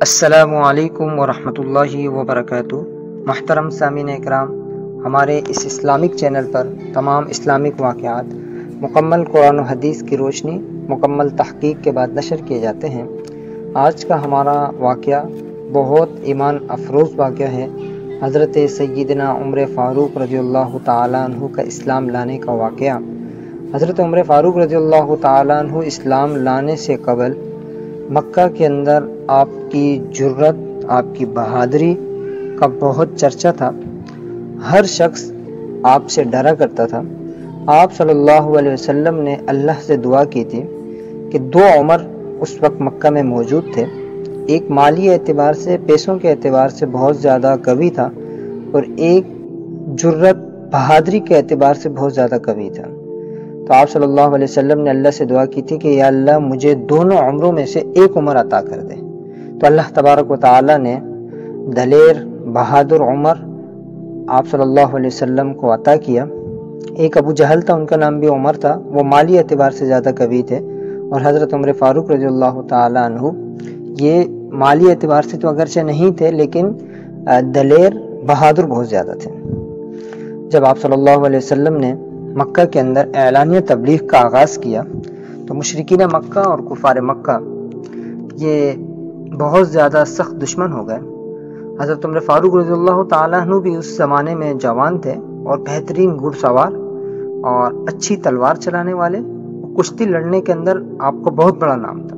السلام علیکم ورحمۃ وبرکاتہ۔ محترم سامعین اکرام، ہمارے اس اسلامک چینل پر تمام اسلامک واقعات مکمل قرآن و حدیث کی روشنی مکمل تحقیق کے بعد نشر کیے جاتے ہیں۔ آج کا ہمارا واقعہ بہت ایمان افروز واقعہ ہے۔ حضرت سیدنا عمر فاروق رضی اللہ تعالیٰ عنہ کا اسلام لانے کا واقعہ۔ حضرت عمر فاروق رضی اللہ تعالیٰ عنہ اسلام لانے سے قبل مکہ کے اندر آپ کی جرت، آپ کی بہادری کا بہت چرچا تھا۔ ہر شخص آپ سے ڈرا کرتا تھا۔ آپ صلی اللہ علیہ وسلم نے اللہ سے دعا کی تھی کہ دو عمر اس وقت مکہ میں موجود تھے، ایک مالی اعتبار سے، پیسوں کے اعتبار سے بہت زیادہ قوی تھا، اور ایک جرت، بہادری کے اعتبار سے بہت زیادہ قوی تھا۔ تو آپ صلی اللہ علیہ وسلم نے اللہ سے دعا کی تھی کہ یا اللہ مجھے دونوں عمروں میں سے ایک عمر عطا کر دے۔ تو اللہ تبارک و تعالی نے دلیر بہادر عمر آپ صلی اللہ علیہ وسلم کو عطا کیا۔ ایک ابو جہل تھا، ان کا نام بھی عمر تھا، وہ مالی اعتبار سے زیادہ قوی تھے، اور حضرت عمر فاروق رضی اللہ تعالی عنہ یہ مالی اعتبار سے تو اگرچہ نہیں تھے، لیکن دلیر بہادر بہت زیادہ تھے۔ جب آپ صلی اللہ علیہ وسلم نے مکہ کے اندر اعلانیہ تبلیغ کا آغاز کیا تو مشرکین مکہ اور کفار مکہ یہ بہت زیادہ سخت دشمن ہو گئے۔ حضرت عمر فاروق رضی اللہ تعالیٰ عنہ بھی اس زمانے میں جوان تھے اور بہترین گھڑ سوار اور اچھی تلوار چلانے والے، کشتی لڑنے کے اندر آپ کو بہت بڑا نام تھا۔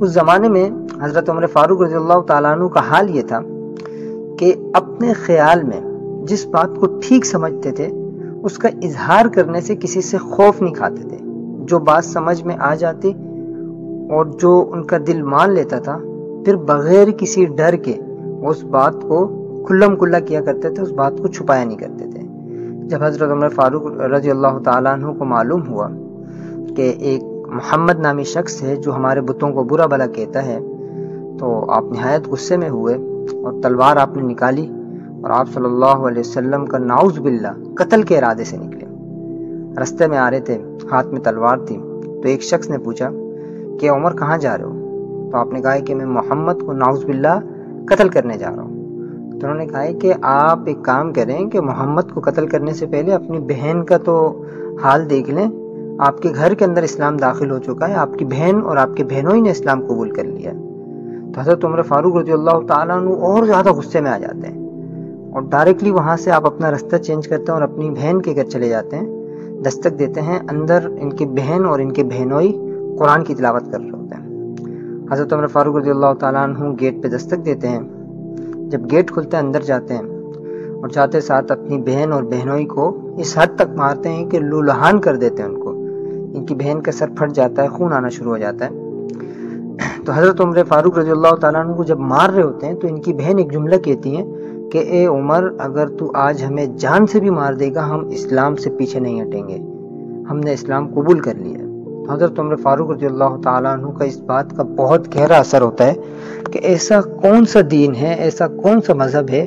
اس زمانے میں حضرت عمر فاروق رضی اللہ تعالیٰ عنہ کا حال یہ تھا کہ اپنے خیال میں جس بات کو ٹھیک سمجھتے تھے اس کا اظہار کرنے سے کسی سے خوف نہیں کھاتے تھے۔ جو بات سمجھ میں آ جاتی اور جو ان کا دل مان لیتا تھا، پھر بغیر کسی ڈر کے اس بات کو کھلم کھلا کیا کرتے تھے، اس بات کو چھپایا نہیں کرتے تھے۔ جب حضرت عمر فاروق رضی اللہ تعالیٰ عنہ کو معلوم ہوا کہ ایک محمد نامی شخص ہے جو ہمارے بتوں کو برا بھلا کہتا ہے، تو آپ نہایت غصے میں ہوئے اور تلوار آپ نے نکالی اور آپ صلی اللہ علیہ وسلم کا نعوذ باللہ قتل کے ارادے سے نکلے۔ رستے میں آ رہے تھے، ہاتھ میں تلوار تھی، تو ایک شخص نے پوچھا کہ عمر کہاں جا رہے ہو؟ تو آپ نے کہا کہ میں محمد کو نعوذ باللہ قتل کرنے جا رہا ہوں۔ تو انہوں نے کہا کہ آپ ایک کام کریں کہ محمد کو قتل کرنے سے پہلے اپنی بہن کا تو حال دیکھ لیں۔ آپ کے گھر کے اندر اسلام داخل ہو چکا ہے، آپ کی بہن اور آپ کے بہنوں ہی نے اسلام قبول کر لیا۔ تو حضرت عمر فاروق رضی اللہ تعالیٰ عنہ اور زیادہ غصے میں آ جاتے ہیں اور ڈائریکٹلی وہاں سے آپ اپنا رستہ چینج کرتے ہیں اور اپنی بہن کے گھر چلے جاتے ہیں، دستک دیتے ہیں۔ اندر ان کی بہن اور ان کے بہنوئی قرآن کی تلاوت کر رہے ہوتے ہیں۔ حضرت عمر فاروق رضی اللہ تعالیٰ عنہ گیٹ پہ دستک دیتے ہیں۔ جب گیٹ کھلتے ہیں اندر جاتے ہیں اور جاتے ساتھ اپنی بہن اور بہنوئی کو اس حد تک مارتے ہیں کہ لولہان کر دیتے ہیں ان کو۔ ان کی بہن کا سر پھٹ جاتا ہے، خون آنا شروع ہو جاتا ہے۔ تو حضرت عمر فاروق رضی اللہ تعالیٰ عنہ کو جب مار رہے ہوتے ہیں تو ان کی بہن ایک جملہ کہتی ہیں کہ اے عمر، اگر تو آج ہمیں جان سے بھی مار دے گا ہم اسلام سے پیچھے نہیں ہٹیں گے، ہم نے اسلام قبول کر لیا۔ تو حضرت عمر فاروق رضی اللہ تعالیٰ عنہ کا اس بات کا بہت گہرا اثر ہوتا ہے کہ ایسا کون سا دین ہے، ایسا کون سا مذہب ہے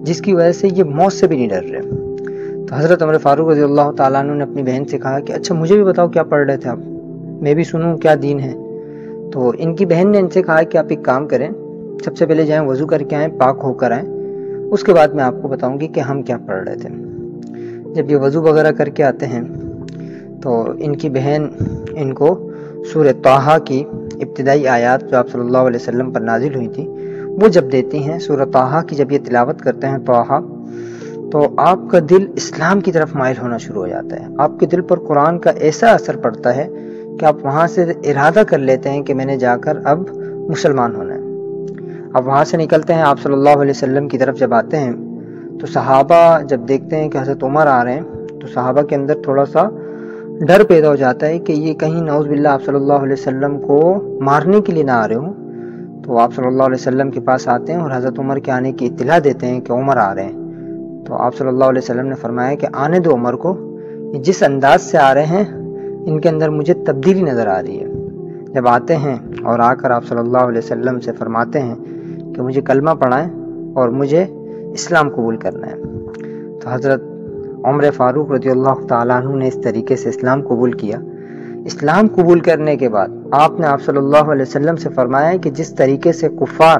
جس کی وجہ سے یہ موت سے بھی نہیں ڈر رہے۔ تو حضرت عمر فاروق رضی اللہ تعالیٰ عنہ نے اپنی بہن سے کہا کہ اچھا مجھے بھی بتاؤ کیا پڑھ رہے تھے آپ، میں بھی سنوں کیا دین ہے۔ تو ان کی بہن نے ان سے کہا کہ آپ ایک کام کریں، سب سے پہلے جائیں وضو کر کے آئیں، پاک ہو کر آئیں، اس کے بعد میں آپ کو بتاؤں گی کہ ہم کیا پڑھ رہے تھے۔ جب یہ وضو وغیرہ کر کے آتے ہیں تو ان کی بہن ان کو سورہ طٰہٰ کی ابتدائی آیات جو آپ صلی اللہ علیہ وسلم پر نازل ہوئی تھی وہ جب دیتی ہیں، سورہ طٰہٰ کی جب یہ تلاوت کرتے ہیں طٰہٰ، تو آپ کا دل اسلام کی طرف مائل ہونا شروع ہو جاتا ہے۔ آپ کے دل پر قرآن کا ایسا اثر پڑتا ہے کہ آپ وہاں سے ارادہ کر لیتے ہیں کہ میں نے جا کر اب مسلمان ہونا ہے۔ اب وہاں سے نکلتے ہیں، آپ صلی اللہ علیہ وسلم کی طرف جب آتے ہیں تو صحابہ جب دیکھتے ہیں کہ حضرت عمر آ رہے ہیں تو صحابہ کے اندر تھوڑا سا ڈر پیدا ہو جاتا ہے کہ یہ کہیں نعوذ باللہ آپ صلی اللہ علیہ وسلم کو مارنے کے لیے نہ آ رہے ہوں۔ تو آپ صلی اللہ علیہ وسلم کے پاس آتے ہیں اور حضرت عمر کے آنے کی اطلاع دیتے ہیں کہ عمر آ رہے ہیں۔ تو آپ صلی اللہ علیہ وسلم نے فرمایا کہ آنے دو عمر کو، یہ جس انداز سے آ رہے ہیں ان کے اندر مجھے تبدیلی نظر آ رہی ہے۔ جب آتے ہیں اور آ کر آپ صلی اللہ علیہ وسلم سے فرماتے ہیں کہ مجھے کلمہ پڑھائیں اور مجھے اسلام قبول کرنا ہے، تو حضرت عمر فاروق رضی اللہ تعالیٰ عنہ نے اس طریقے سے اسلام قبول کیا۔ اسلام قبول کرنے کے بعد آپ نے آپ صلی اللہ علیہ وسلم سے فرمایا کہ جس طریقے سے کفار